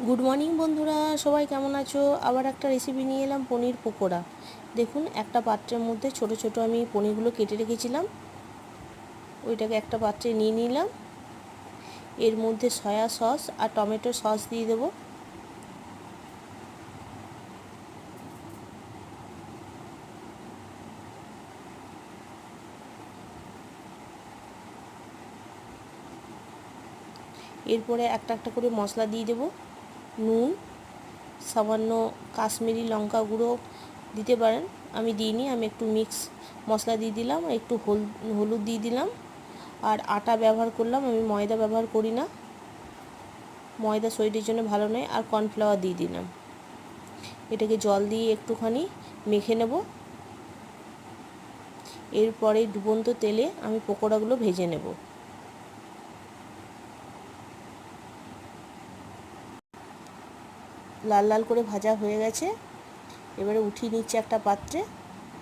Good morning বন্ধুরা, সবাই কেমন আছো? আবার একটা রেসিপি নিয়ে এলাম, পনির পকোড়া। দেখুন, একটা পাত্রের মধ্যে ছোট ছোট আমি পনিরগুলো কেটে রেখেছিলাম, ওইটাকে একটা পাত্রে নিয়ে নিলাম। এর মধ্যে সয়া সস আর টমেটো সস দিয়ে দেবো। এরপরে একটা একটা করে মশলা দিয়ে দেবো। নুন, সামান্য কাশ্মীরি লঙ্কা গুঁড়ো দিতে পারেন, আমি দিইনি, আমি একটু মিক্স মশলা দিয়ে দিলাম, একটু হলুদ দিয়ে দিলাম। আর আটা ব্যবহার করলাম, আমি ময়দা ব্যবহার করি না, ময়দা শরীরের জন্য ভালো নয়। আর কর্নফ্লাওয়ার দিয়ে দিলাম। এটাকে জল দিয়ে একটুখানি মেখে নেব। এরপরে ডুবন্ত তেলে আমি পকোড়াগুলো ভেজে নেব। লাল লাল করে ভাজা হয়ে গেছে, এবারে উঠিয়ে নিচ্ছে একটা পাত্রে।